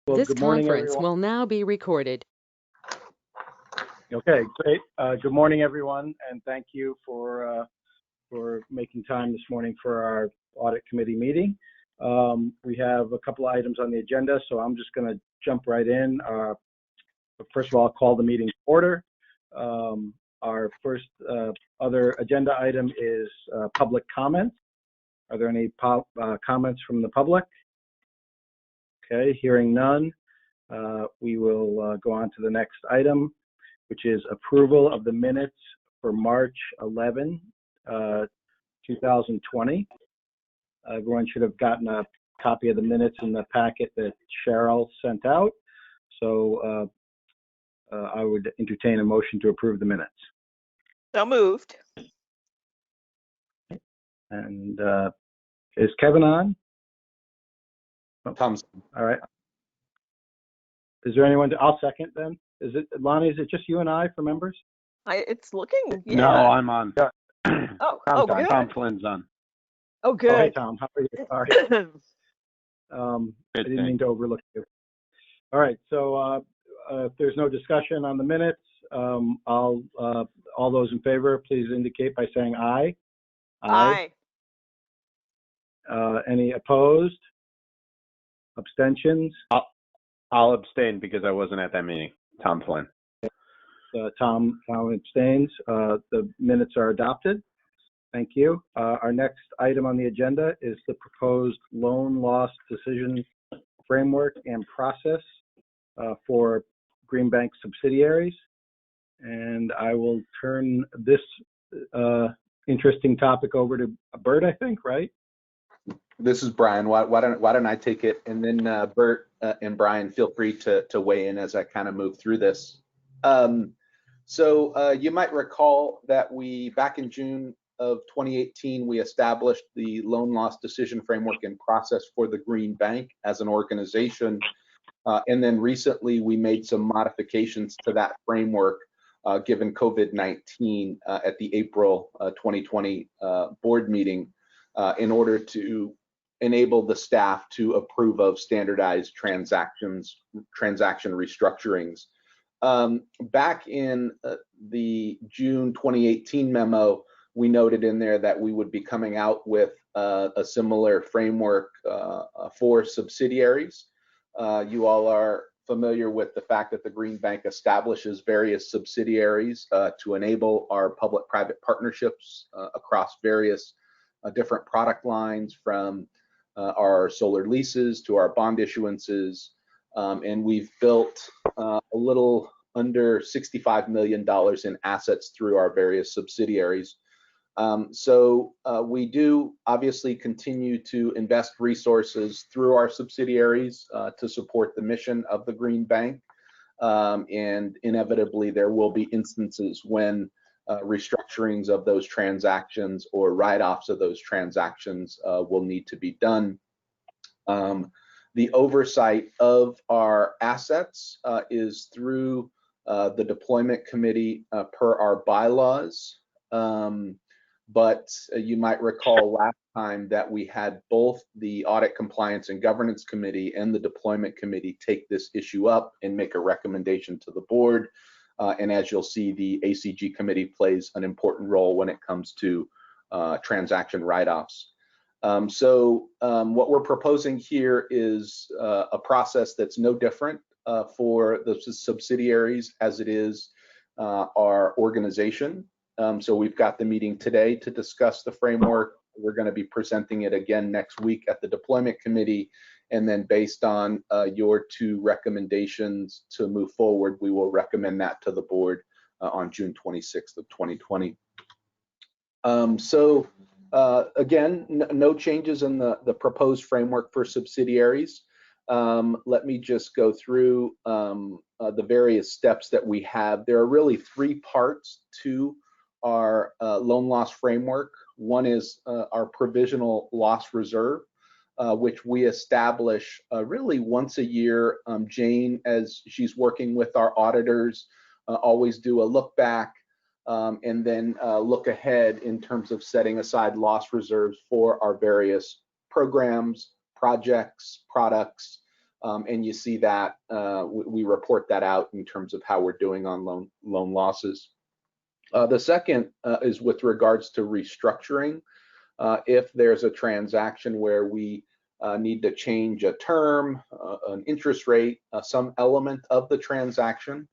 Well, This good morning, conference everyone. will now be recorded. Okay, great. Good morning, everyone, and thank you for making time this morning for our audit committee meeting. We have a couple of items on the agenda, so I'm just going to jump right in. First of all, I'll call the meeting to order. Our first other agenda item is public comments. Are there any comments from the public? Okay, hearing none, we will go on to the next item, which is approval of the minutes for March 11, 2020. Everyone should have gotten a copy of the minutes in the packet that Cheryl sent out. So I would entertain a motion to approve the minutes. So moved. And is Kevin on? Thompson. All right. Is there anyone I'll second then? Is it, Lonnie, is it just you and I for members? It's looking, yeah. No, I'm on. Oh, good. Tom Flynn's on. Oh, Oh, hey, good. Tom. How are you? Sorry. I didn't mean to overlook you. All right. So if there's no discussion on the minutes, all those in favor, please indicate by saying aye. Aye. Any opposed? Abstentions? I'll abstain because I wasn't at that meeting. Tom Flynn. Tom abstains. The minutes are adopted. Thank you. Our next item on the agenda is the proposed loan loss decision framework and process for Green Bank subsidiaries. And I will turn this interesting topic over to Bert, I think, right? This is Brian. Why don't I take it, and then Bert and Brian, feel free to weigh in as I kind of move through this. So you might recall that back in June of 2018, we established the loan loss decision framework and process for the Green Bank as an organization. And then recently we made some modifications to that framework given COVID-19 at the April 2020 board meeting in order to enable the staff to approve of standardized transaction restructurings. Back in the June 2018 memo, we noted in there that we would be coming out with a similar framework for subsidiaries. You all are familiar with the fact that the Green Bank establishes various subsidiaries to enable our public-private partnerships across various different product lines, from our solar leases to our bond issuances. And we've built a little under $65 million in assets through our various subsidiaries. So we do obviously continue to invest resources through our subsidiaries to support the mission of the Green Bank. And inevitably there will be instances when restructurings of those transactions or write-offs of those transactions will need to be done. The oversight of our assets is through the deployment committee per our bylaws. But you might recall last time that we had both the Audit, Compliance, and Governance Committee and the Deployment Committee take this issue up and make a recommendation to the board. And as you'll see, the ACG Committee plays an important role when it comes to transaction write-offs. So what we're proposing here is a process that's no different for the subsidiaries as it is our organization. So we've got the meeting today to discuss the framework. We're going to be presenting it again next week at the Deployment Committee. And then based on your two recommendations to move forward, we will recommend that to the board on June 26th of 2020. Again, no changes in the proposed framework for subsidiaries. Let me just go through the various steps that we have. There are really three parts to our loan loss framework. One is our provisional loss reserve, which we establish really once a year. Jane, as she's working with our auditors, always do a look back and then look ahead in terms of setting aside loss reserves for our various programs, projects, products, And you see that we report that out in terms of how we're doing on loan losses. The second is with regards to restructuring. If there's a transaction where we need to change a term, an interest rate, some element of the transaction,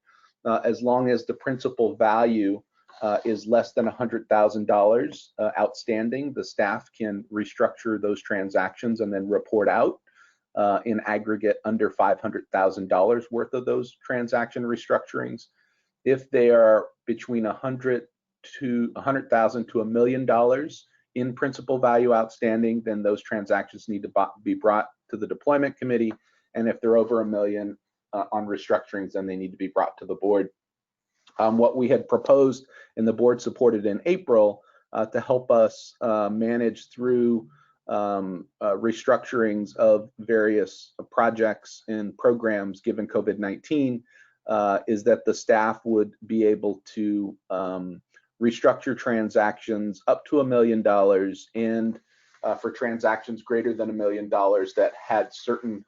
as long as the principal value is less than $100,000 outstanding, the staff can restructure those transactions and then report out in aggregate under $500,000 worth of those transaction restructurings. If they are between $100,000 to $1 million in principal value outstanding, then those transactions need to be brought to the deployment committee. And if they're over $1 million on restructurings, then they need to be brought to the board. What we had proposed and the board supported in April to help us manage through restructurings of various projects and programs given COVID-19 is that the staff would be able to restructure transactions up to $1 million, and for transactions greater than $1 million that had certain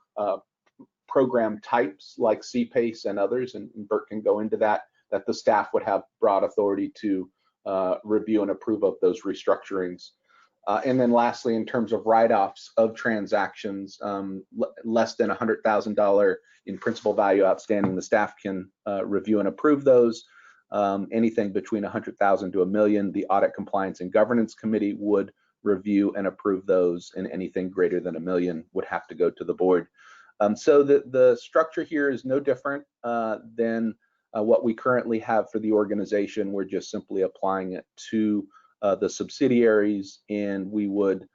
program types like CPACE and others, and Bert can go into that the staff would have broad authority to review and approve of those restructurings. And then lastly, in terms of write-offs of transactions less than $100,000 in principal value outstanding, the staff can review and approve those. Anything between $100,000 to $1 million, the Audit, Compliance, and Governance Committee would review and approve those, and anything greater than $1 million would have to go to the board. So the structure here is no different than what we currently have for the organization. We're just simply applying it to the subsidiaries, and we would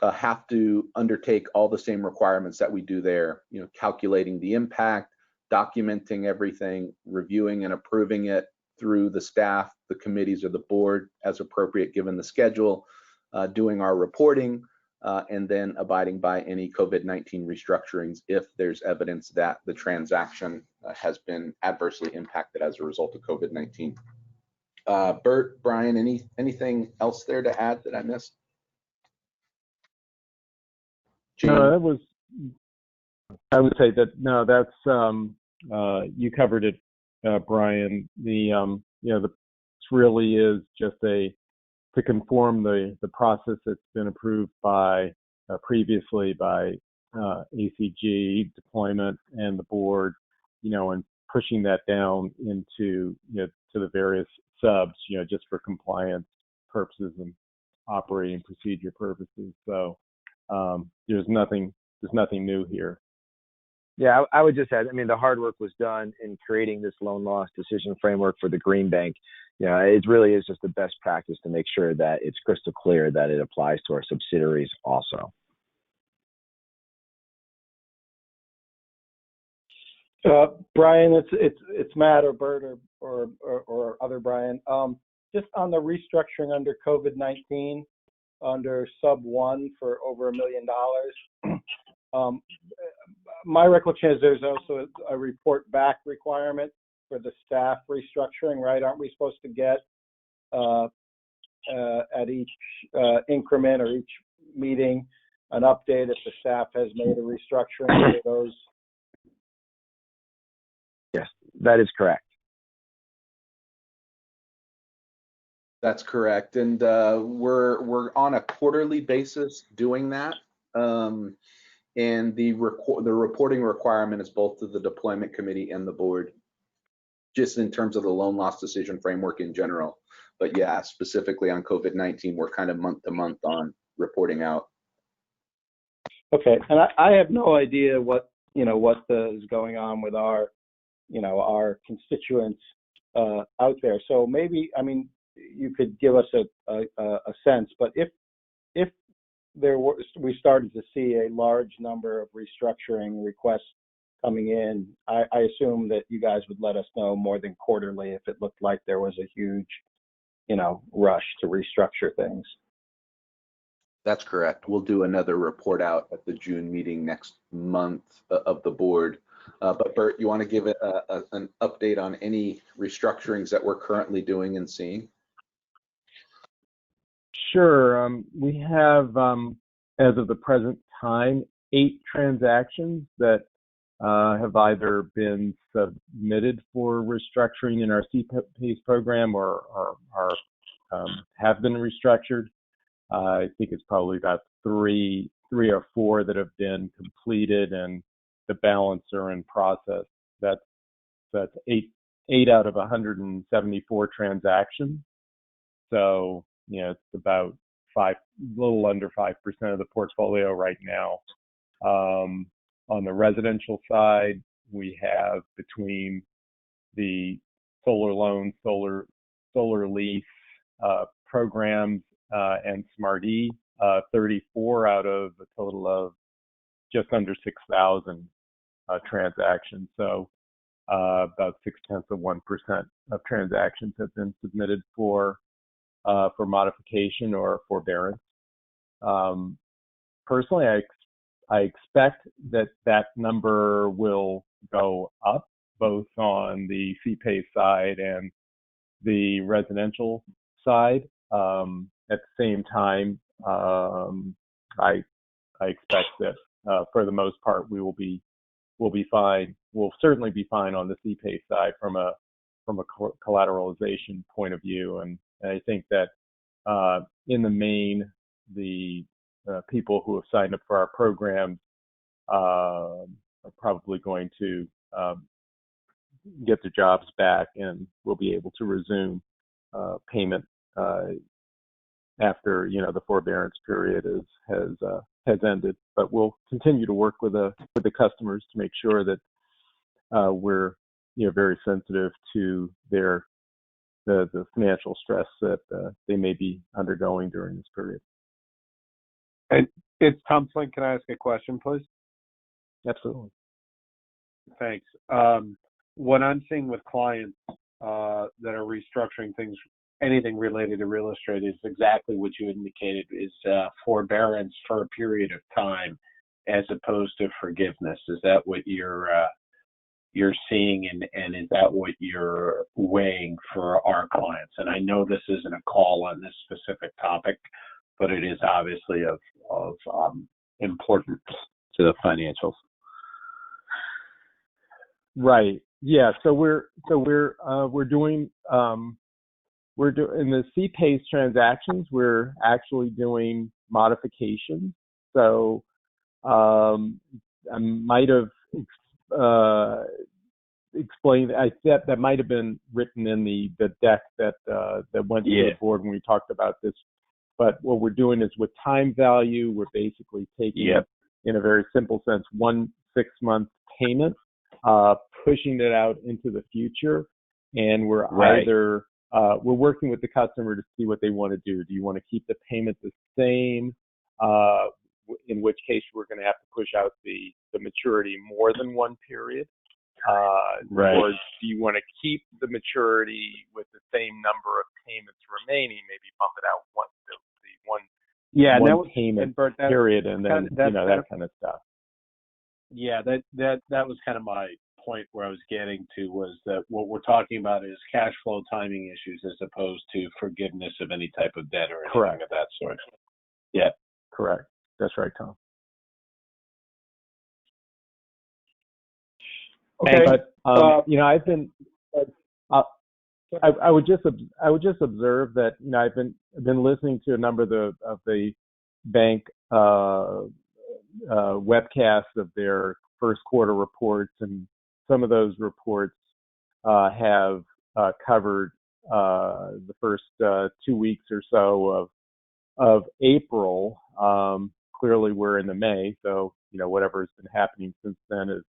have to undertake all the same requirements that we do there, calculating the impact, documenting everything, reviewing and approving it through the staff, the committees, or the board as appropriate given the schedule, doing our reporting, and then abiding by any COVID-19 restructurings if there's evidence that the transaction has been adversely impacted as a result of COVID-19. Bert, Brian, anything else there to add that I missed? Gene? No, that was, I would say that, no, that's, you covered it, Brian. This really is just to conform the process that's been approved by previously by ACG, deployment, and the board, and pushing that down into, to the various subs, just for compliance purposes and operating procedure purposes. So there's nothing new here. Yeah, I would just add, the hard work was done in creating this loan loss decision framework for the Green Bank. It really is just the best practice to make sure that it's crystal clear that it applies to our subsidiaries also. Brian, it's Matt or Bert or other Brian. Just on the restructuring under COVID-19, under sub 1 for over $1 million. My recollection is there's also a report back requirement for the staff restructuring, right? Aren't we supposed to get at each increment or each meeting an update if the staff has made a restructuring for those? Yes, that is correct. That's correct, and we're on a quarterly basis doing that. And the reporting requirement is both to the deployment committee and the board, just in terms of the loan loss decision framework in general. But yeah, specifically on COVID-19, we're kind of month to month on reporting out. Okay, and I have no idea what is going on with our constituents out there. So maybe, you could give us a sense. But if we started to see a large number of restructuring requests coming in, I assume that you guys would let us know more than quarterly if it looked like there was a huge, rush to restructure things. That's correct. We'll do another report out at the June meeting next month of the board. But Bert, you want to give an update on any restructurings that we're currently doing and seeing? Sure. We have, as of the present time, 8 transactions that have either been submitted for restructuring in our CPACE program or have been restructured. I think it's probably about three or four that have been completed, and the balance are in process. That's eight out of 174 transactions. So, it's about a little under 5% of the portfolio right now. On the residential side, we have between the solar loan, solar lease programs and Smart E, 34 out of a total of just under 6,000 transactions. So about 0.6% of transactions have been submitted for modification or forbearance. Personally, I expect that number will go up both on the CPACE side and the residential side. At the same time, I expect that for the most part we'll be fine. We'll certainly be fine on the CPACE side from a collateralization point of view, and I think that in the main the people who have signed up for our programs are probably going to get their jobs back, and we'll be able to resume payment after the forbearance period has ended. But we'll continue to work with the customers to make sure that we're very sensitive to the financial stress that they may be undergoing during this period. And it's Tom Flynn. Can I ask a question, please? Absolutely. Thanks. What I'm seeing with clients that are restructuring things, anything related to real estate, is exactly what you indicated, is forbearance for a period of time as opposed to forgiveness. Is that what you're seeing, and is that what you're weighing for our clients? And I know this isn't a call on this specific topic, but it is obviously of importance to the financials. Right. Yeah. So we're doing in the CPACE transactions, we're actually doing modifications. So I might have explained. That might have been written in the deck that went to the board when we talked about this. But what we're doing is with time value, we're basically taking, in a very simple sense, 1 6-month payment, pushing it out into the future, and we're either we're working with the customer to see what they want to do. Do you want to keep the payment the same? In which case we're going to have to push out the maturity more than one period. Or do you want to keep the maturity with the same number of payments remaining? Maybe bump it out one payment period, and then that kind of stuff. Yeah, that was kind of my point where I was getting to, was that what we're talking about is cash flow timing issues as opposed to forgiveness of any type of debt or anything of that sort. Yeah. Correct. That's right, Tom. Okay, but I've been. I would just observe that I've been listening to a number of the bank webcasts of their first quarter reports, and some of those reports have covered the first 2 weeks or so of April. Clearly, we're in the May, so whatever has been happening since then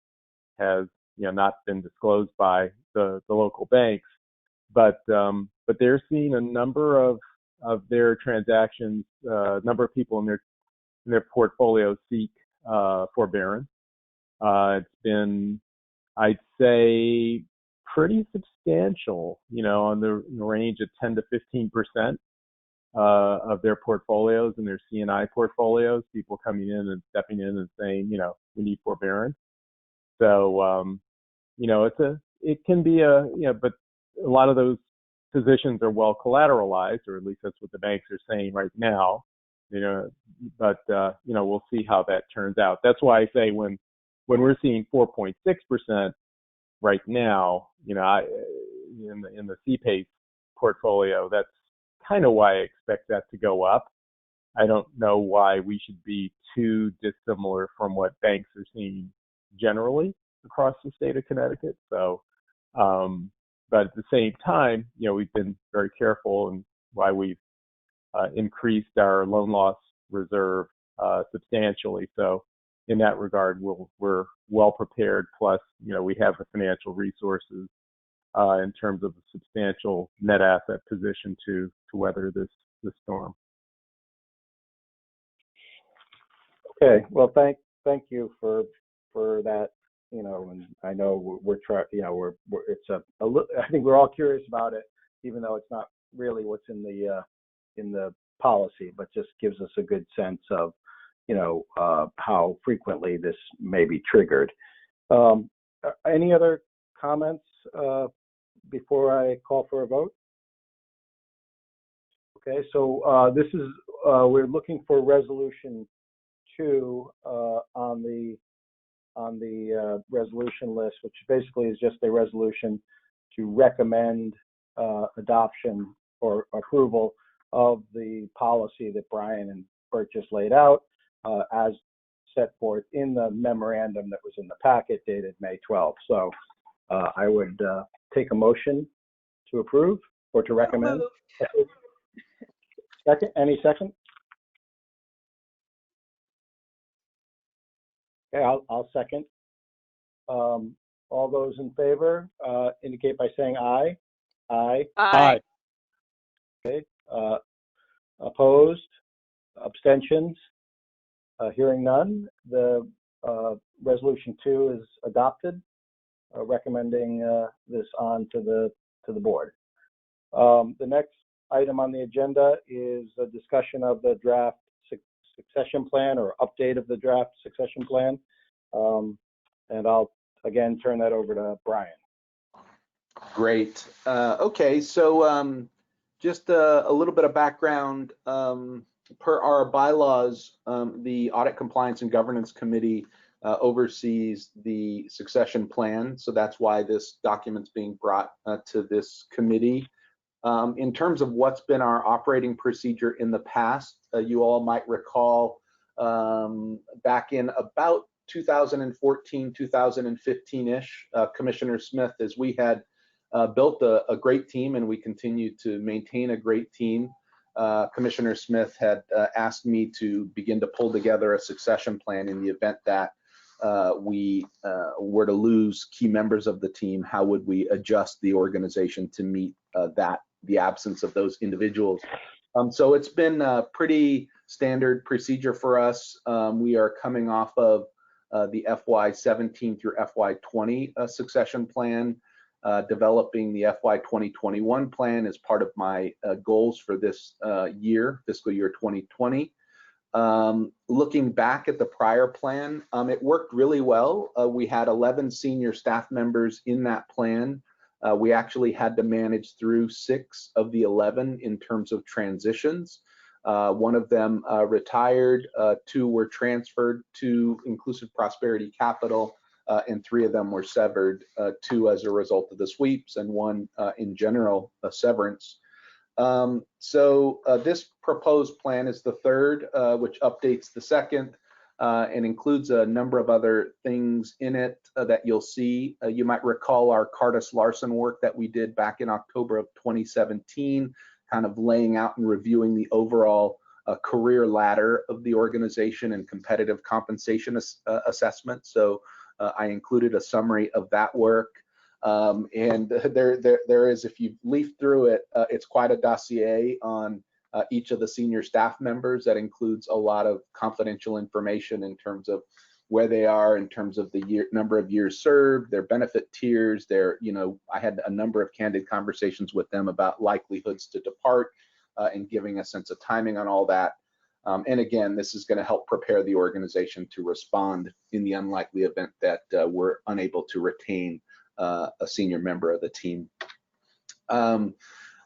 has not been disclosed by the local banks. But they're seeing a number of their transactions, number of people in their portfolio seek forbearance. It's been, I'd say, pretty substantial, on the range of 10 to 15% of their portfolios and their C&I portfolios. People coming in and stepping in and saying, we need forbearance. So, it can be but a lot of those positions are well collateralized, or at least that's what the banks are saying right now. But we'll see how that turns out. That's why I say when when we're seeing 4.6% right now, in the CPACE portfolio, that's kind of why I expect that to go up. I don't know why we should be too dissimilar from what banks are seeing generally across the state of Connecticut. So, but at the same time, we've been very careful and why we've increased our loan loss reserve substantially. So in that regard, we're well prepared. Plus, we have the financial resources in terms of a substantial net asset position to weather this storm. Okay, well, thank you for that. And I know we're trying. It's I think we're all curious about it, even though it's not really what's in the policy, but just gives us a good sense of how frequently this may be triggered. Any other comments before I call for a vote? Okay, so this is we're looking for resolution 2 on the resolution list, which basically is just a resolution to recommend adoption or approval of the policy that Brian and Bert just laid out as set forth in the memorandum that was in the packet dated May 12th. So I would take a motion to approve or to recommend. Second, any second? Okay, I'll second. All those in favor indicate by saying aye. Aye. Aye. Okay. Opposed? Abstentions? Hearing none, the resolution 2 is adopted, recommending this on to the board. The next item on the agenda is a discussion of the draft succession plan or update of the draft succession plan. And I'll again turn that over to Brian. Great. Okay, so just a little bit of background. Per our bylaws, the Audit, Compliance, and Governance Committee oversees the succession plan. So that's why this document's being brought to this committee. In terms of what's been our operating procedure in the past, you all might recall back in about 2014, 2015-ish, Commissioner Smith, as we had built a great team and we continue to maintain a great team, Commissioner Smith had asked me to begin to pull together a succession plan in the event that we were to lose key members of the team. How would we adjust the organization to meet the absence of those individuals? So it's been a pretty standard procedure for us. We are coming off of the FY17 through FY20 succession plan. Developing the FY 2021 plan as part of my goals for this year, fiscal year 2020. Looking back at the prior plan, it worked really well. We had 11 senior staff members in that plan. We actually had to manage through 6 of the 11 in terms of transitions. One of them retired, 2 were transferred to Inclusive Prosperity Capital, and 3 of them were severed, 2 as a result of the sweeps and 1 in general, a severance. So this proposed plan is the third, which updates the second and includes a number of other things in it that you'll see. You might recall our Cardis Larson work that we did back in October of 2017, kind of laying out and reviewing the overall career ladder of the organization and competitive compensation assessment. So I included a summary of that work. And there is, if you leaf through it, it's quite a dossier on each of the senior staff members that includes a lot of confidential information in terms of where they are, in terms of the number of years served, their benefit tiers, I had a number of candid conversations with them about likelihoods to depart and giving a sense of timing on all that. And again, this is going to help prepare the organization to respond in the unlikely event that we're unable to retain a senior member of the team.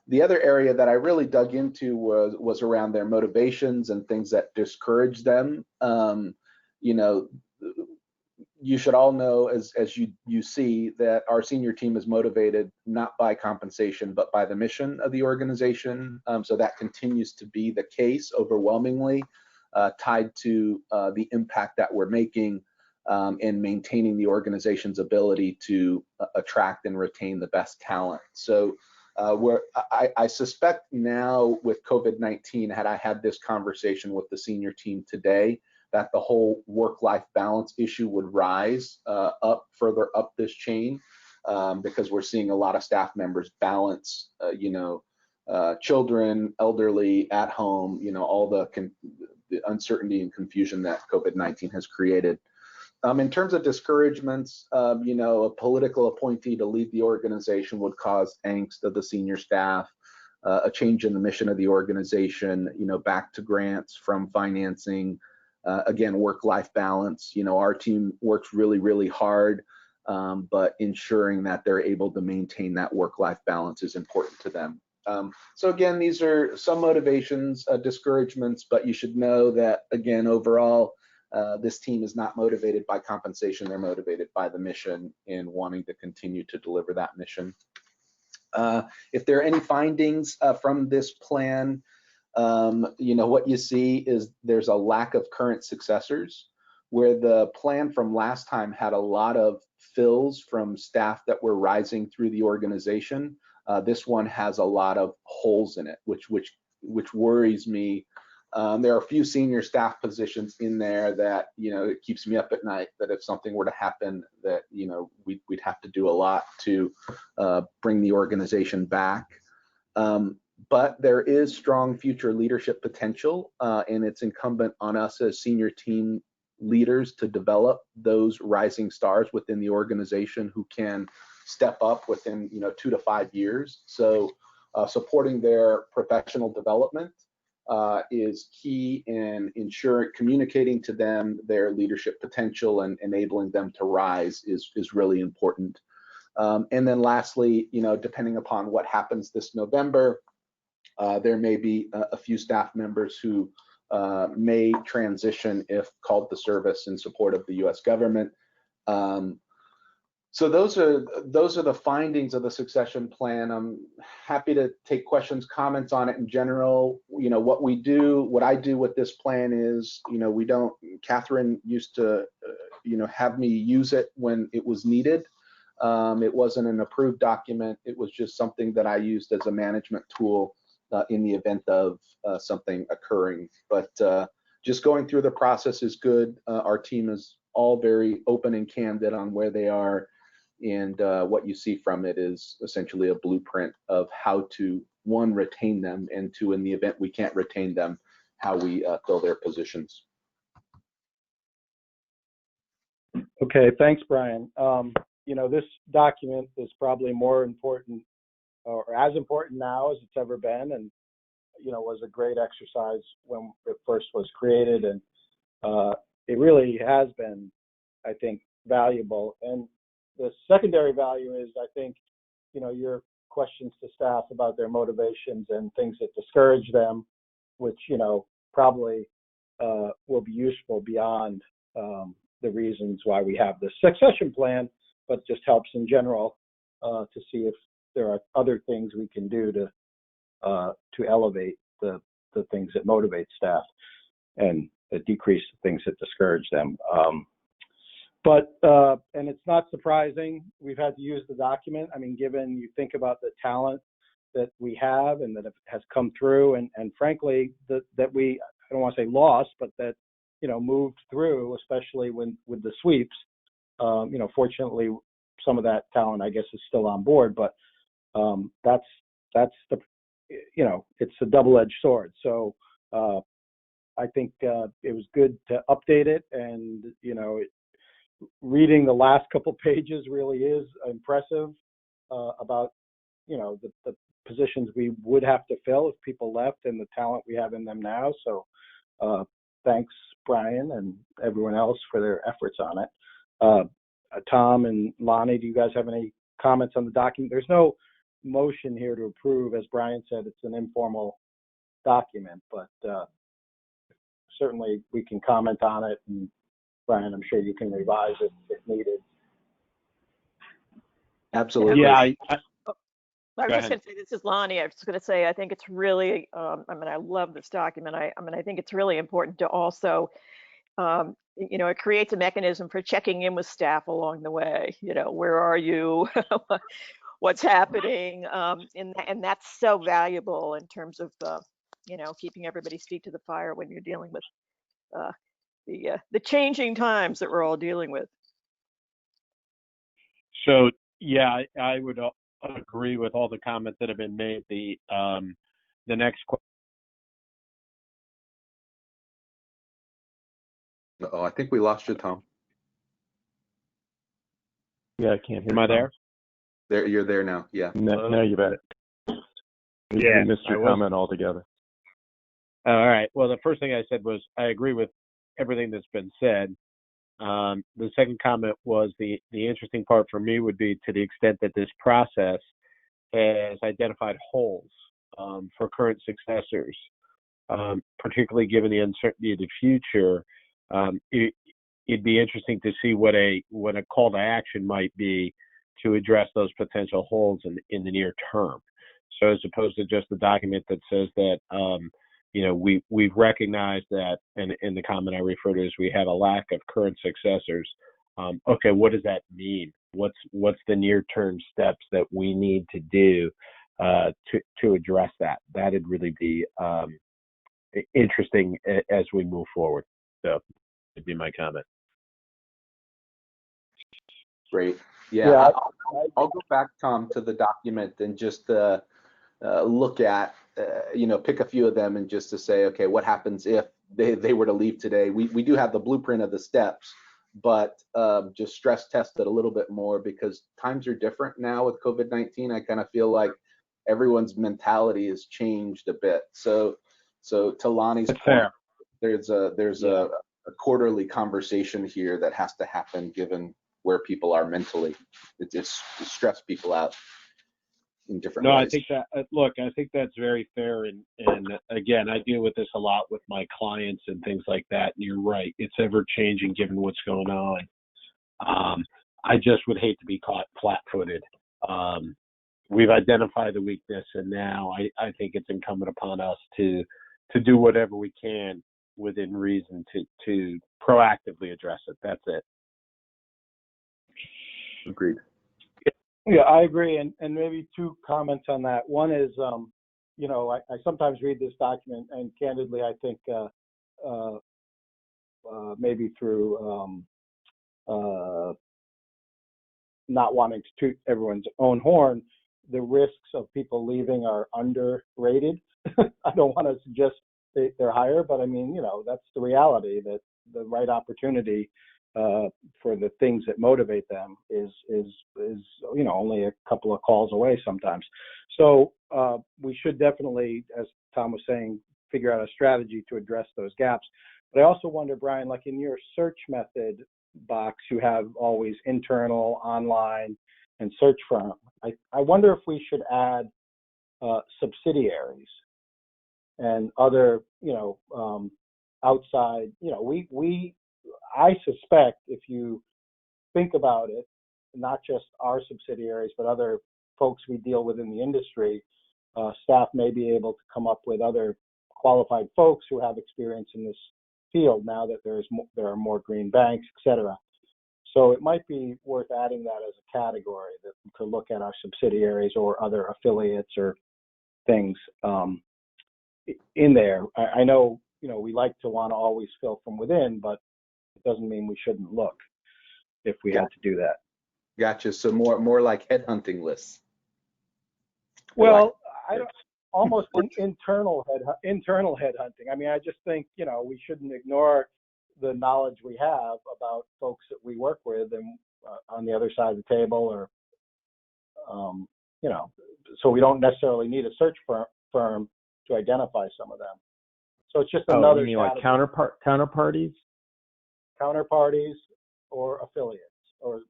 The other area that I really dug into was around their motivations and things that discourage them. you should all know, as you see, that our senior team is motivated not by compensation, but by the mission of the organization. So that continues to be the case overwhelmingly, tied to the impact that we're making and maintaining the organization's ability to attract and retain the best talent. So I suspect now with COVID-19, had I had this conversation with the senior team today, that the whole work-life balance issue would rise further up this chain, because we're seeing a lot of staff members balance, children, elderly, at home, all the uncertainty and confusion that COVID-19 has created. In terms of discouragements, a political appointee to lead the organization would cause angst of the senior staff, a change in the mission of the organization, back to grants from financing, again, work-life balance. Our team works really, really hard, but ensuring that they're able to maintain that work-life balance is important to them. So again, these are some motivations, discouragements, but you should know that, again, overall, this team is not motivated by compensation. They're motivated by the mission and wanting to continue to deliver that mission. If there are any findings from this plan, what you see is there's a lack of current successors, where the plan from last time had a lot of fills from staff that were rising through the organization. This one has a lot of holes in it, which worries me. There are a few senior staff positions in there that, it keeps me up at night, that if something were to happen, that, we'd have to do a lot to bring the organization back. But there is strong future leadership potential, and it's incumbent on us as senior team leaders to develop those rising stars within the organization who can step up within 2 to 5 years. So supporting their professional development is key, in communicating to them their leadership potential and enabling them to rise is really important. And then lastly, depending upon what happens this November, there may be a few staff members who may transition if called to service in support of the U.S. government. So those are the findings of the succession plan. I'm happy to take questions, comments on it in general. What I do with this plan is, Catherine used to, have me use it when it was needed. It wasn't an approved document. It was just something that I used as a management tool in the event of something occurring. But just going through the process is good. Our team is all very open and candid on where they are. And what you see from it is essentially a blueprint of how to, one, retain them, and two, in the event we can't retain them, how we fill their positions. Okay, thanks, Brian. This document is probably more important, or as important now as it's ever been, and was a great exercise when it first was created, and it really has been, I think, valuable. And the secondary value is, I think, your questions to staff about their motivations and things that discourage them, which probably will be useful beyond the reasons why we have this succession plan, but just helps in general to see if there are other things we can do to elevate the things that motivate staff and decrease the things that discourage them. And it's not surprising we've had to use the document. I mean, given you think about the talent that we have and that has come through, and frankly, that we, I don't want to say lost, but that, moved through, especially with the sweeps. Fortunately, some of that talent, I guess, is still on board, but that's the, it's a double-edged sword. So I think it was good to update it, and, reading the last couple pages really is impressive about, the positions we would have to fill if people left and the talent we have in them now. So thanks, Brian, and everyone else for their efforts on it. Tom and Lonnie, do you guys have any comments on the document? There's no motion here to approve. As Brian said, it's an informal document, but certainly we can comment on it and Brian, I'm sure you can revise it if needed. Absolutely. Yeah, I was Go just ahead. going to say, this is Lonnie. I was just going to say, I think it's really, I love this document. I think it's really important to also, it creates a mechanism for checking in with staff along the way. Where are you? What's happening? And that's so valuable in terms of, keeping everybody's feet to the fire when you're dealing with the changing times that we're all dealing with. So yeah, I would agree with all the comments that have been made. The next question. Oh, I think we lost you, Tom. Yeah, I can't hear. Am I there? There, you're there now. Yeah. No, you bet. Yeah, You missed your comment altogether. All right. Well, the first thing I said was I agree with everything that's been said. The second comment was the interesting part for me would be to the extent that this process has identified holes for current successors, particularly given the uncertainty of the future. It'd be interesting to see what a call to action might be to address those potential holes in the near term. So as opposed to just a document that says that we've recognized that, and in the comment I refer to as we have a lack of current successors. Okay, what does that mean? What's the near term steps that we need to do to address that? That'd really be interesting as we move forward. So that'd be my comment. Great. Yeah, I'll go back, Tom, to the document and just look at, pick a few of them and just to say, okay, what happens if they were to leave today? We do have the blueprint of the steps, but just stress test it a little bit more because times are different now with COVID-19. I kind of feel like everyone's mentality has changed a bit. So to Lonnie's point, there's a quarterly conversation here that has to happen given where people are mentally. It just stress people out in different ways. I think that I think that's very fair, and again, I deal with this a lot with my clients and things like that. And you're right; it's ever changing given what's going on. I just would hate to be caught flat-footed. We've identified the weakness, and now I think it's incumbent upon us to do whatever we can within reason to proactively address it. That's it. Agreed. Yeah, I agree. And maybe two comments on that. One is, I sometimes read this document and candidly, I think maybe through not wanting to toot everyone's own horn, the risks of people leaving are underrated. I don't want to suggest they're higher, but I mean, that's the reality that the right opportunity for the things that motivate them is only a couple of calls away sometimes. So we should definitely, as Tom was saying, figure out a strategy to address those gaps. But I also wonder, Brian, like in your search method box, you have always internal, online, and search firm. I wonder if we should add subsidiaries and other, outside, I suspect if you think about it, not just our subsidiaries, but other folks we deal with in the industry, staff may be able to come up with other qualified folks who have experience in this field now that there are more green banks, et cetera. So it might be worth adding that as a category to look at our subsidiaries or other affiliates or things in there. I know, we like to want to always fill from within, but it doesn't mean we shouldn't look if we had to do that. Gotcha. So more like headhunting lists. Well, I don't, almost internal headhunting. I mean, I just think, we shouldn't ignore the knowledge we have about folks that we work with and on the other side of the table, or, so we don't necessarily need a search firm to identify some of them. So it's just another. You mean like counterparties? Counterparties or affiliates or,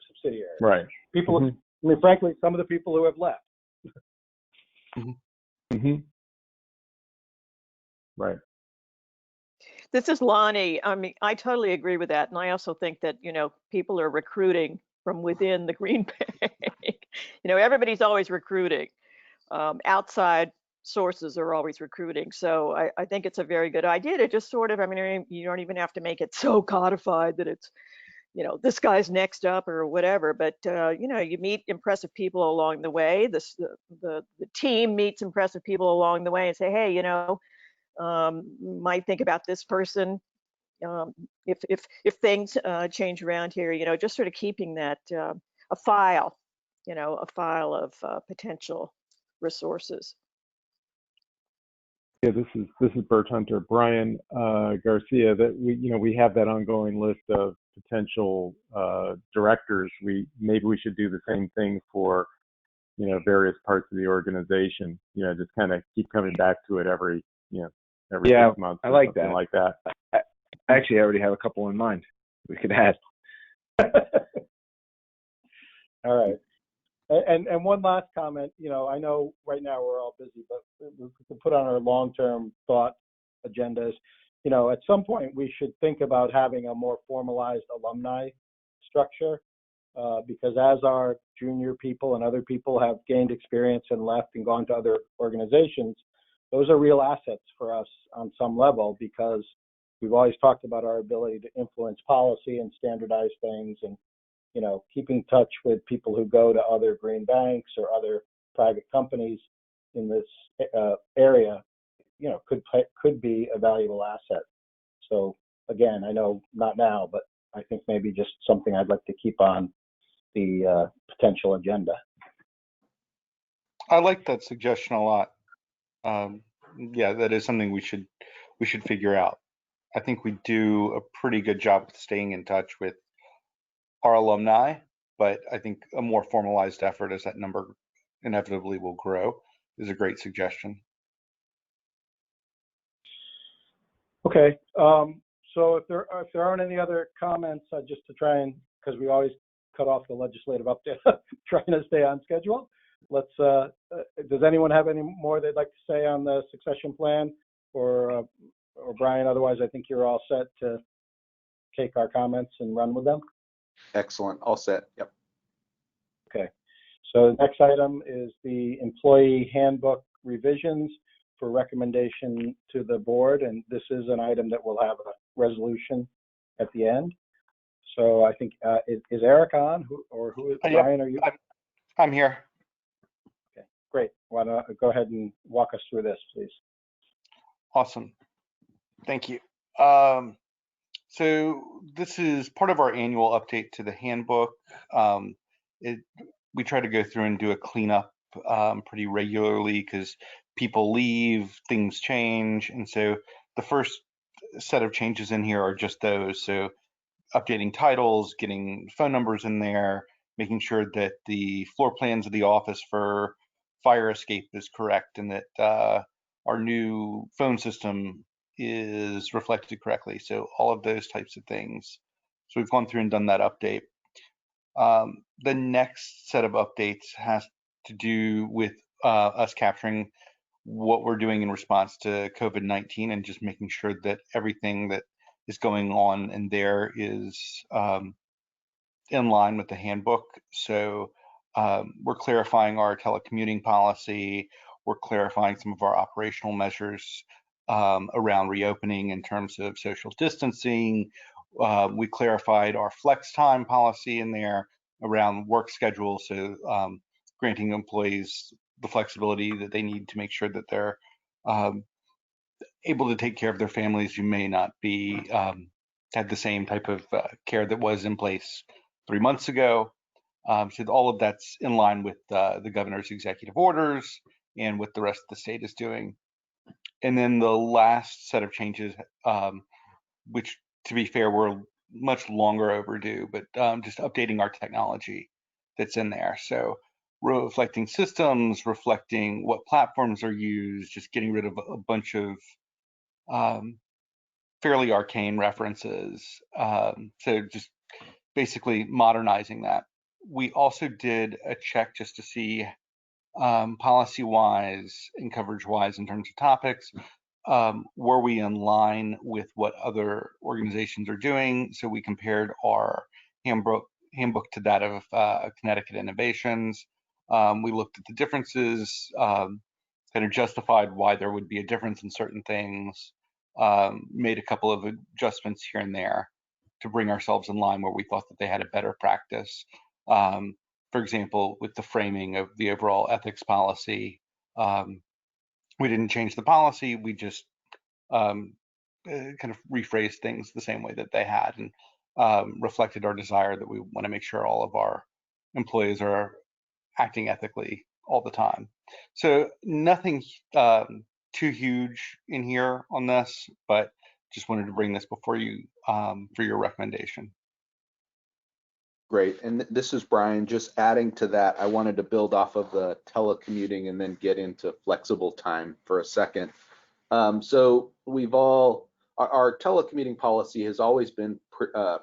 subsidiaries. Right. People, I mean, frankly, some of the people who have left. Mm-hmm. Right. This is Lonnie. I mean, I totally agree with that. And I also think that, people are recruiting from within the Green Bank. Everybody's always recruiting. Outside sources are always recruiting. So I think it's a very good idea to just sort of, you don't even have to make it so codified that it's, this guy's next up or whatever, but you meet impressive people along the way. The team meets impressive people along the way and say, hey, might think about this person if things change around here. Just sort of keeping that a file, a file of potential resources. Yeah, this is Bert Hunter. Brian Garcia, that we have that ongoing list of potential directors. Maybe we should do the same thing for various parts of the organization. Just kind of keep coming back to it every 6 months. I like that. Like that. Actually, I already have a couple in mind we could add. All right. And one last comment, I know right now we're all busy, but we can put on our long-term thought agendas. At some point we should think about having a more formalized alumni structure, because as our junior people and other people have gained experience and left and gone to other organizations, those are real assets for us on some level, because we've always talked about our ability to influence policy and standardize things, and keeping in touch with people who go to other green banks or other private companies in this area, could be a valuable asset. So again, I know not now, but I think maybe just something I'd like to keep on the potential agenda. I like that suggestion a lot. Yeah, that is something we should figure out. I think we do a pretty good job of staying in touch with our alumni, but I think a more formalized effort as that number inevitably will grow is a great suggestion. Okay, so if there aren't any other comments, just to try and, because we always cut off the legislative update, trying to stay on schedule. Let's. Does anyone have any more they'd like to say on the succession plan, or Brian? Otherwise, I think you're all set to take our comments and run with them. Excellent. All set. Yep. Okay. So the next item is the employee handbook revisions for recommendation to the board, and this is an item that will have a resolution at the end. So I think is Eric on, who is Brian? Are you? I'm here. Okay, great. Why don't you go ahead and walk us through this, please? Awesome. Thank you. So this is part of our annual update to the handbook. We try to go through and do a cleanup pretty regularly because people leave, things change, and so the first set of changes in here are just those. So updating titles, getting phone numbers in there, making sure that the floor plans of the office for fire escape is correct, and that our new phone system is reflected correctly. So all of those types of things. So we've gone through and done that update. The next set of updates has to do with us capturing what we're doing in response to COVID-19 and just making sure that everything that is going on in there is in line with the handbook. So we're clarifying our telecommuting policy. We're clarifying some of our operational measures around reopening in terms of social distancing. We clarified our flex time policy in there around work schedule, so granting employees the flexibility that they need to make sure that they're able to take care of their families who may not be had the same type of care that was in place 3 months ago. So all of that's in line with the governor's executive orders and what the rest of the state is doing. And then the last set of changes, which to be fair, were much longer overdue, but just updating our technology that's in there. So reflecting systems, reflecting what platforms are used, just getting rid of a bunch of fairly arcane references. So just basically modernizing that. We also did a check just to see policy-wise and coverage-wise in terms of topics, were we in line with what other organizations are doing? So we compared our handbook to that of Connecticut Innovations. We looked at the differences, kind of justified why there would be a difference in certain things, made a couple of adjustments here and there to bring ourselves in line where we thought that they had a better practice. For example, with the framing of the overall ethics policy, we didn't change the policy, we just kind of rephrased things the same way that they had, and reflected our desire that we want to make sure all of our employees are acting ethically all the time. So nothing too huge in here on this, but just wanted to bring this before you for your recommendation. Great. And this is Brian. Just adding to that, I wanted to build off of the telecommuting and then get into flexible time for a second. So our telecommuting policy has always been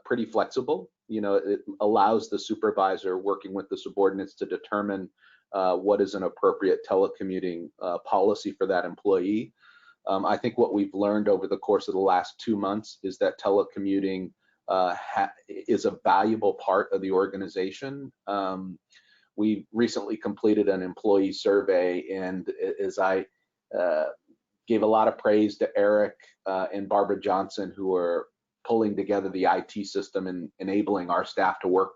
pretty flexible. You know, it allows the supervisor working with the subordinates to determine what is an appropriate telecommuting policy for that employee. I think what we've learned over the course of the last 2 months is that telecommuting is a valuable part of the organization. We recently completed an employee survey, and as I gave a lot of praise to Eric and Barbara Johnson, who are pulling together the IT system and enabling our staff to work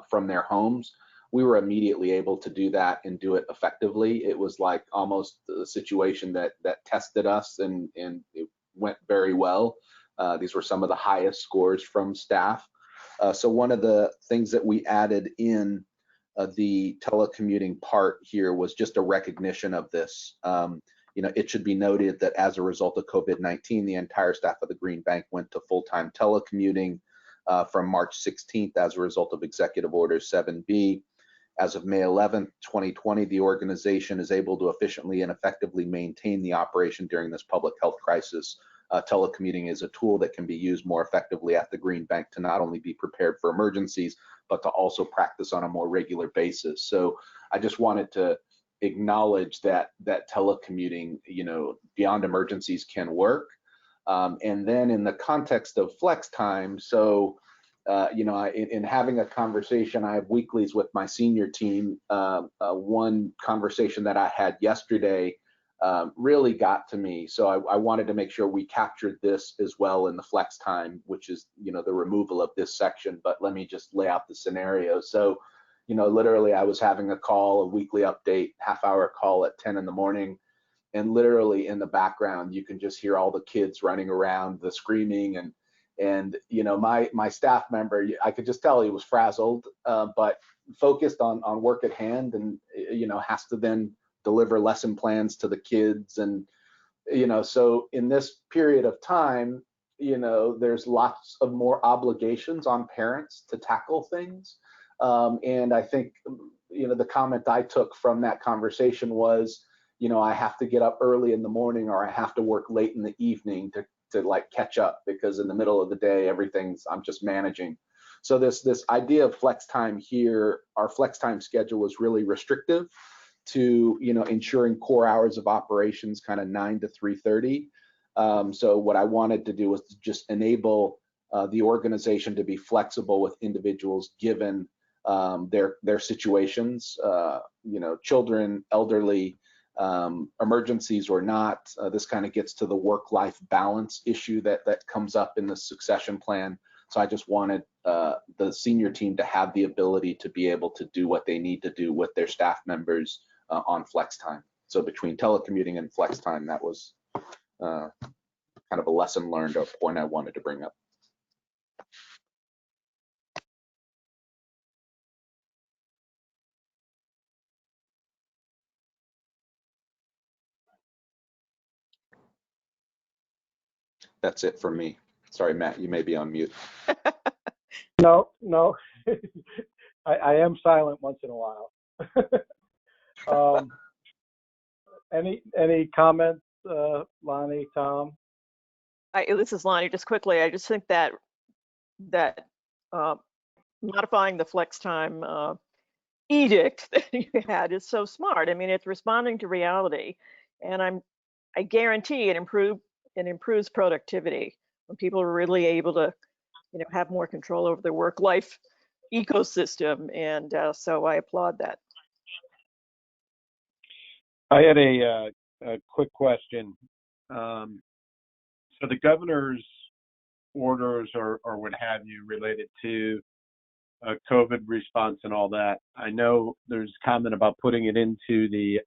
from their homes. We were immediately able to do that and do it effectively. It was like almost a situation that tested us, and it went very well. These were some of the highest scores from staff. So one of the things that we added in the telecommuting part here was just a recognition of this. You know, it should be noted that as a result of COVID-19, the entire staff of the Green Bank went to full-time telecommuting from March 16th as a result of Executive Order 7B. As of May 11th, 2020, the organization is able to efficiently and effectively maintain the operation during this public health crisis. Telecommuting is a tool that can be used more effectively at the Green Bank to not only be prepared for emergencies, but to also practice on a more regular basis. So I just wanted to acknowledge that telecommuting, you know, beyond emergencies can work. And then in the context of flex time, so you know, in having a conversation, I have weeklies with my senior team. One conversation that I had yesterday really got to me. So I wanted to make sure we captured this as well in the flex time, which is, you know, the removal of this section. But let me just lay out the scenario. So, you know, literally I was having a weekly update, half-hour call at 10 in the morning. And literally in the background, you can just hear all the kids running around, the screaming, and you know, my staff member, I could just tell he was frazzled, but focused on work at hand, and you know, has to then deliver lesson plans to the kids. And you know, so in this period of time, you know, there's lots of more obligations on parents to tackle things. And I think, you know, the comment I took from that conversation was, you know, I have to get up early in the morning, or I have to work late in the evening to like catch up, because in the middle of the day, I'm just managing. So this idea of flex time here, our flex time schedule was really restrictive to, you know, ensuring core hours of operations, kind of 9 to 3:30. So what I wanted to do was to just enable the organization to be flexible with individuals given their situations, you know, children, elderly, emergencies or not. This kind of gets to the work-life balance issue that comes up in the succession plan. So I just wanted the senior team to have the ability to be able to do what they need to do with their staff members on flex time. So between telecommuting and flex time, that was kind of a lesson learned, a point I wanted to bring up. That's it from me. Sorry, Matt, you may be on mute. No, I am silent once in a while. Any comments, Lonnie, Tom? This is Lonnie. Just quickly, I just think that modifying the flex time edict that you had is so smart. I mean, it's responding to reality, and I guarantee it improves productivity when people are really able to, have more control over their work-life ecosystem. And so I applaud that. I had a quick question. So the governor's orders or what have you related to COVID response and all that, I know there's comment about putting it into the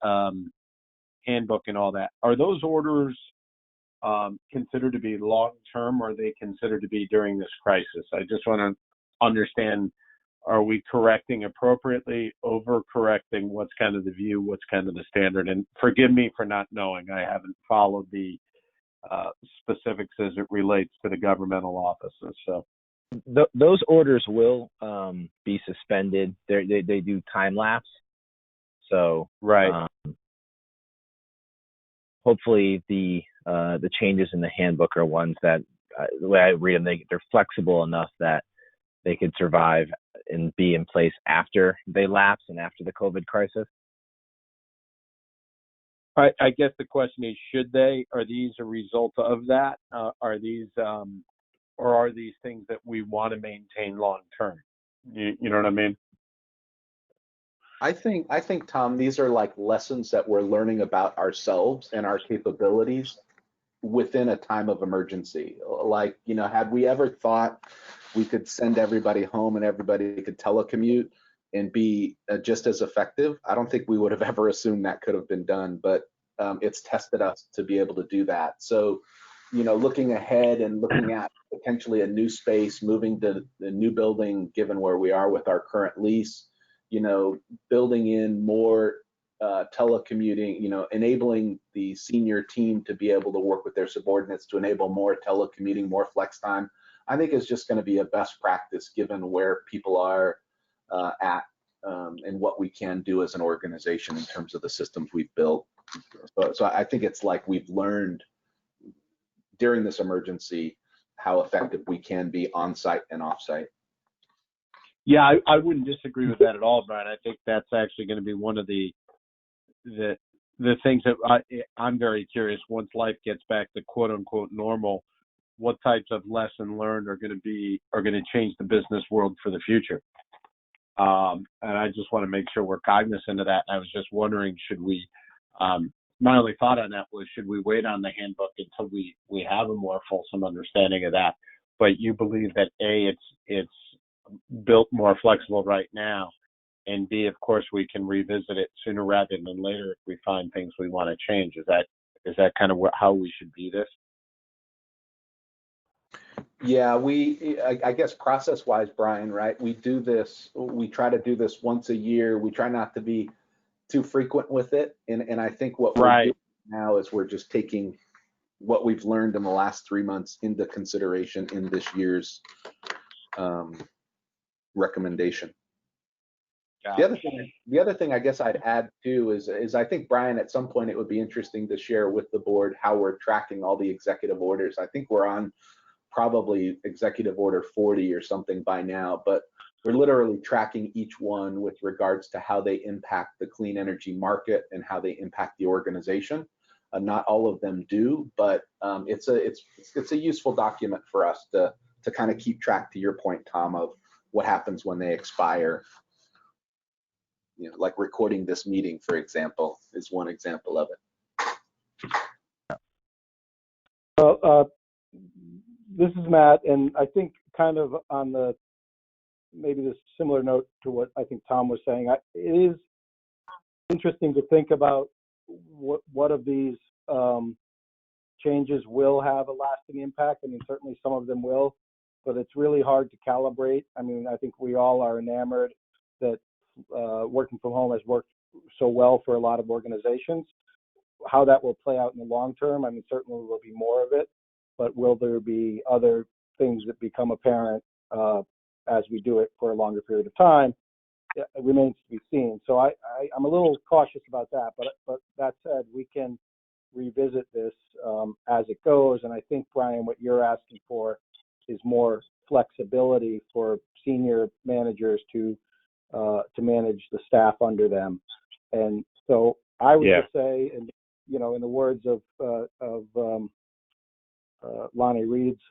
handbook and all that. Are those orders considered to be long-term, or are they considered to be during this crisis? I just want to understand, are we correcting appropriately, overcorrecting? What's kind of the view? What's kind of the standard? And forgive me for not knowing. I haven't followed the specifics as it relates to the governmental offices. So Those orders will be suspended. They do time lapse. So right. Hopefully the changes in the handbook are ones that, the way I read them, they're flexible enough that they could survive and be in place after they lapse and after the COVID crisis. I guess the question is, should they? Are these a result of that? Are these, or are these things that we want to maintain long term? You know what I mean? I think, Tom, these are like lessons that we're learning about ourselves and our capabilities within a time of emergency. Like, had we ever thought we could send everybody home and everybody could telecommute and be just as effective, I don't think we would have ever assumed that could have been done, but it's tested us to be able to do that. So, looking ahead and looking at potentially a new space, moving to the new building, given where we are with our current lease, building in more telecommuting, enabling the senior team to be able to work with their subordinates to enable more telecommuting, more flex time, I think is just going to be a best practice given where people are at and what we can do as an organization in terms of the systems we've built. So I think it's like we've learned during this emergency how effective we can be on-site and off-site. Yeah, I wouldn't disagree with that at all, Brian. I think that's actually going to be one of the things that I'm very curious, once life gets back to quote unquote normal, what types of lessons learned are going to change the business world for the future. And I just want to make sure we're cognizant of that. And I was just wondering, should we, my only thought on that was, should we wait on the handbook until we have a more fulsome understanding of that? But you believe that A, it's built more flexible right now, and B, of course, we can revisit it sooner rather than later if we find things we want to change. Is that kind of how we should view this? Yeah, I guess process-wise, Brian, right? We try to do this once a year. We try not to be too frequent with it. And I think what we're doing now is we're just taking what we've learned in the last 3 months into consideration in this year's recommendation. The other thing I guess I'd add too is I think, Brian, at some point it would be interesting to share with the board how we're tracking all the executive orders. I think we're on probably executive order 40 or something by now, but we're literally tracking each one with regards to how they impact the clean energy market and how they impact the organization. Not all of them do, but it's a useful document for us to kind of keep track, to your point, Tom, of what happens when they expire. Like recording this meeting, for example, is one example of it. Well, this is Matt, and I think kind of on maybe this similar note to what I think Tom was saying, it is interesting to think about what of these changes will have a lasting impact. I mean, certainly some of them will, but it's really hard to calibrate. I mean, I think we all are enamored that working from home has worked so well for a lot of organizations. How that will play out in the long term, I mean, certainly will be more of it, but will there be other things that become apparent as we do it for a longer period of time? It remains to be seen. So I'm a little cautious about that, but that said, we can revisit this as it goes. And I think, Brian, what you're asking for is more flexibility for senior managers to manage the staff under them. And so I would just say, and in the words of Lonnie Reed's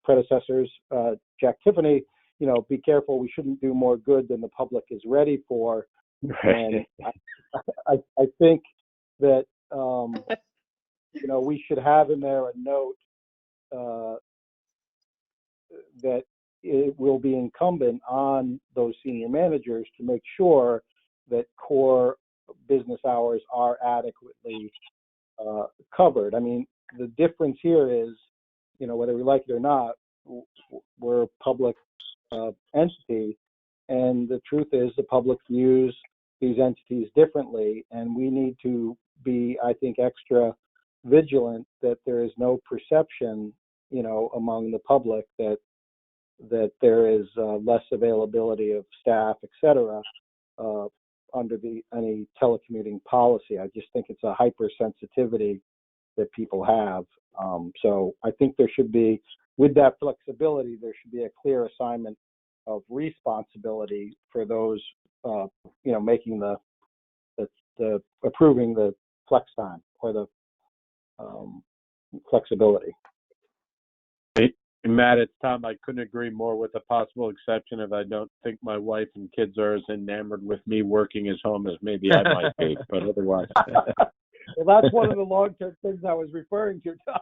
predecessors, Jack Tiffany, be careful. We shouldn't do more good than the public is ready for. And I think that we should have in there a note that it will be incumbent on those senior managers to make sure that core business hours are adequately covered. I mean, the difference here is, whether we like it or not, we're a public entity, and the truth is the public views these entities differently, and we need to be, I think, extra vigilant that there is no perception, among the public that there is less availability of staff, et cetera, under any telecommuting policy. I just think it's a hypersensitivity that people have. So I think there should be, with that flexibility, there should be a clear assignment of responsibility for those, making the approving the flex time or the flexibility. Hey, Matt, it's Tom. I couldn't agree more, with the possible exception of I don't think my wife and kids are as enamored with me working as home as maybe I might be, but otherwise. Well, that's one of the long-term things I was referring to, Tom.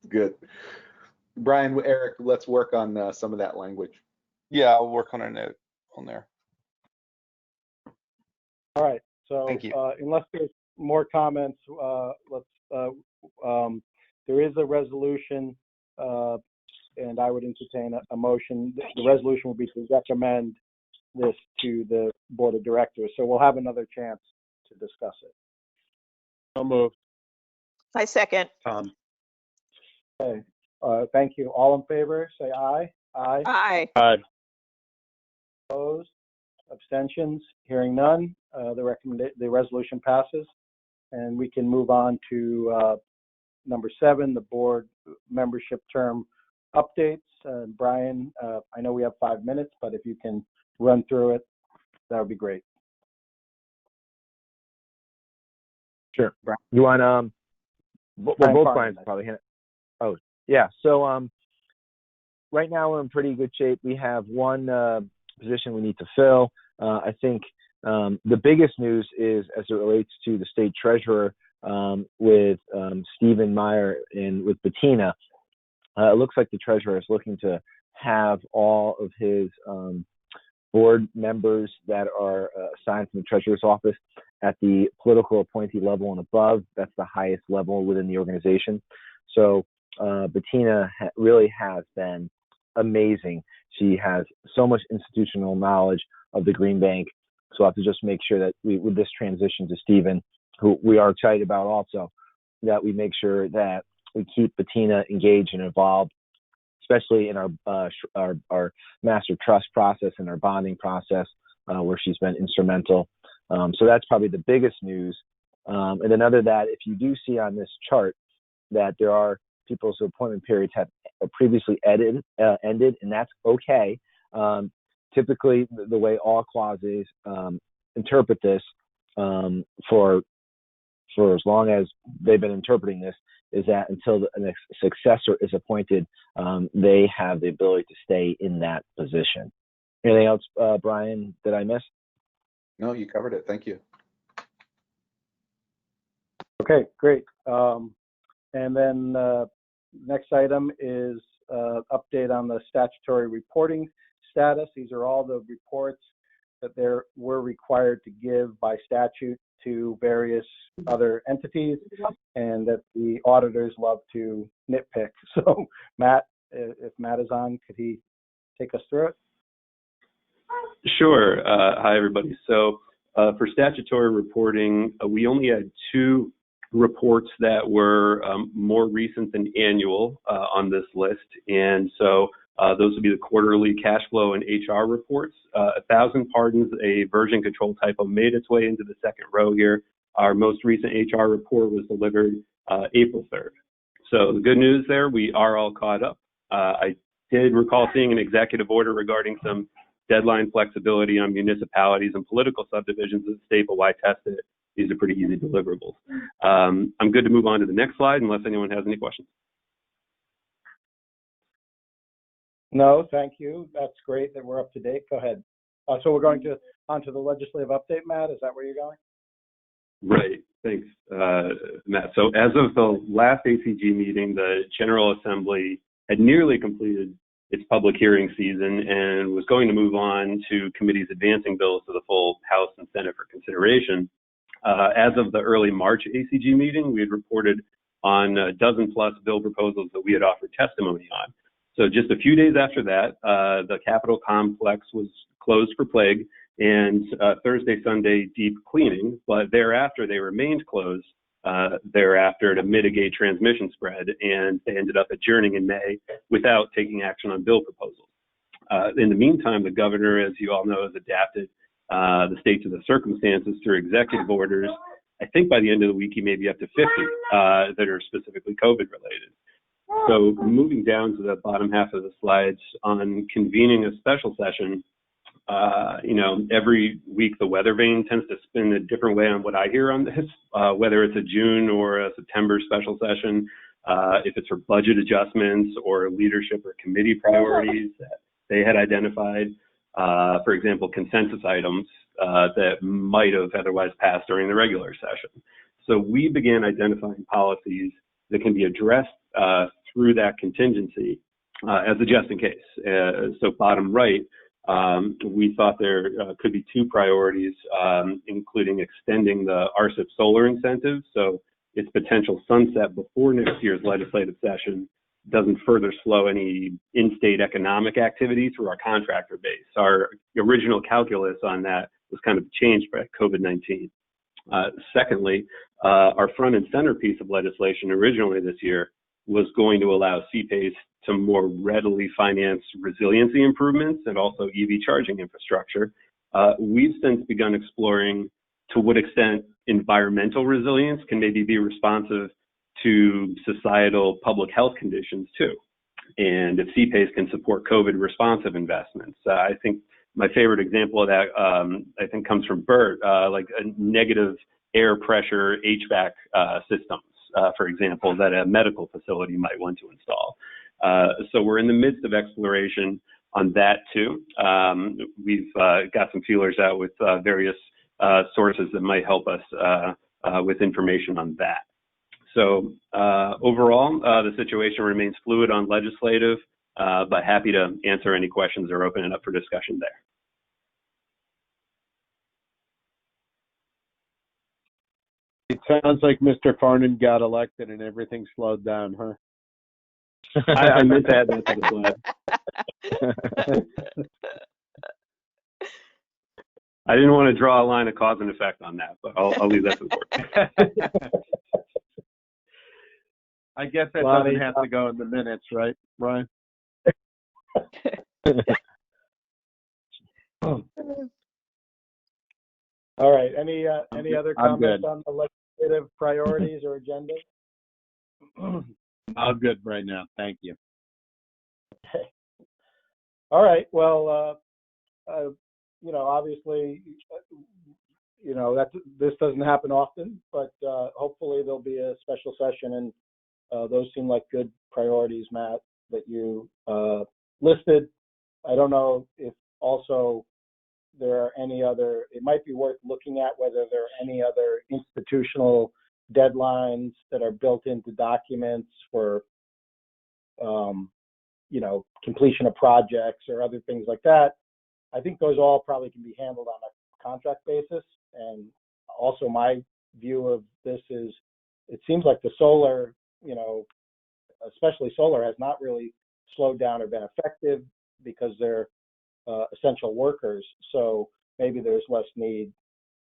Good. Brian, Eric, let's work on some of that language. Yeah, I'll work on a note on there. All right. So Thank you. Unless there's more comments, there is a resolution, and I would entertain a motion. The resolution will be to recommend this to the board of directors. So we'll have another chance to discuss it. So moved. I second. Tom. Okay. Thank you. All in favor, say aye. Aye. Aye. Aye. Opposed? Abstentions? Hearing none. The resolution passes, and we can move on to number 7, the board membership term updates. Brian, I know we have 5 minutes, but if you can run through it, that would be great. Sure. Brian. You want both Brian's probably. Oh, yeah. So right now we're in pretty good shape. We have one position we need to fill. I think the biggest news is as it relates to the state treasurer with Stephen Meyer and with Bettina. It looks like the treasurer is looking to have all of his board members that are assigned from the treasurer's office at the political appointee level and above. That's the highest level within the organization. So Bettina really has been amazing. She has so much institutional knowledge of the Green Bank. So I have to just make sure that with this transition to Stephen, who we are excited about also, that we make sure that we keep Bettina engaged and involved, especially in our master trust process and our bonding process, where she's been instrumental. So that's probably the biggest news. And then other that, if you do see on this chart that there are people's appointment periods have previously ended, and that's okay. Typically, the way all clauses interpret this for as long as they've been interpreting this is that until the next successor is appointed, they have the ability to stay in that position. Anything else, Brian, that I missed? No, you covered it. Thank you. Okay, great. And then next item is update on the statutory reporting status. These are all the reports that we're required to give by statute to various other entities, and that the auditors love to nitpick. So Matt, if Matt is on, could he take us through it? Sure. Hi, everybody. So for statutory reporting, we only had 2 reports that were more recent than annual on this list. And so those would be the quarterly cash flow and HR reports. 1,000 pardons, a version control typo made its way into the second row here. Our most recent HR report was delivered April 3rd. So the good news there, we are all caught up. I did recall seeing an executive order regarding some deadline flexibility on municipalities and political subdivisions is a staple. Why test it? These are pretty easy deliverables. I'm good to move on to the next slide unless anyone has any questions. No, thank you. That's great that we're up to date. Go ahead. So we're going to onto the legislative update, Matt. Is that where you're going? Right. Thanks, Matt. So as of the last ACG meeting, the General Assembly had nearly completed its public hearing season and was going to move on to committees advancing bills to the full House and Senate for consideration. As of the early March ACG meeting, we had reported on a dozen plus bill proposals that we had offered testimony on. So just a few days after that, the Capitol complex was closed for plague and Thursday, Sunday, deep cleaning, but thereafter they remained closed thereafter to mitigate transmission spread, and they ended up adjourning in May without taking action on bill proposals. In the meantime, the governor, as you all know, has adapted the state to the circumstances through executive orders. I think by the end of the week, he may be up to 50 that are specifically COVID related. So moving down to the bottom half of the slides on convening a special session, every week the weather vane tends to spin a different way on what I hear on this, whether it's a June or a September special session, if it's for budget adjustments or leadership or committee priorities that they had identified, for example, consensus items that might have otherwise passed during the regular session. So we began identifying policies that can be addressed through that contingency as a just in case. So bottom right, we thought there could be two priorities, including extending the RCIP solar incentive, so its potential sunset before next year's legislative session doesn't further slow any in-state economic activity through our contractor base. Our original calculus on that was kind of changed by COVID-19. Secondly, our front and center piece of legislation originally this year was going to allow CPACE to more readily finance resiliency improvements and also EV charging infrastructure. We've since begun exploring to what extent environmental resilience can maybe be responsive to societal public health conditions too. And if CPACE can support COVID responsive investments. I think my favorite example of that, I think comes from Bert, like a negative air pressure HVAC systems, for example, that a medical facility might want to install. So we're in the midst of exploration on that too. We've got some feelers out with various sources that might help us with information on that. So overall, the situation remains fluid on legislative, but happy to answer any questions or open it up for discussion there. It sounds like Mr. Farnan got elected and everything slowed down, huh? I meant to add that to the slide. I didn't want to draw a line of cause and effect on that, but I'll leave that to the board. I guess that doesn't have to go in the minutes, right, Brian? All right. Any other comments on the legislative priorities or agenda? I'm good right now. Thank you. Okay. All right. Well, obviously, this doesn't happen often, but hopefully there'll be a special session, and those seem like good priorities, Matt, that you listed. I don't know if also there are any other, it might be worth looking at whether there are any other institutional deadlines that are built into documents for, completion of projects or other things like that. I think those all probably can be handled on a contract basis. And also my view of this is, it seems like the solar, especially solar, has not really slowed down or been effective because they're essential workers. So maybe there's less need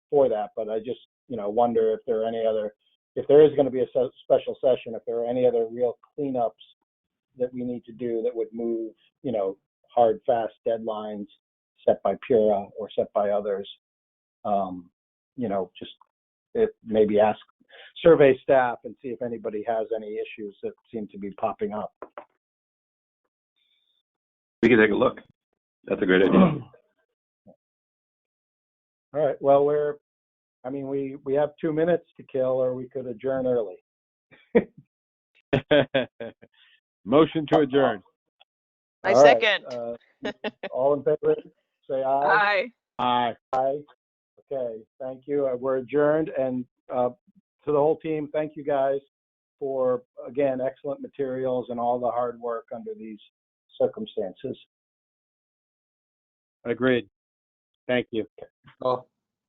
for that. But I just, wonder if there are any other, if there is going to be a special session, if there are any other real cleanups that we need to do that would move, hard, fast deadlines set by Pura or set by others. Just maybe survey staff and see if anybody has any issues that seem to be popping up. We can take a look. That's a great idea. All right. Well, we have 2 minutes to kill, or we could adjourn early. Motion to adjourn. I All right, second. all in favor, say aye. Aye. Aye. Aye. Okay, thank you. We're adjourned. And to the whole team, thank you guys for, again, excellent materials and all the hard work under these circumstances. Agreed. Thank you. Well,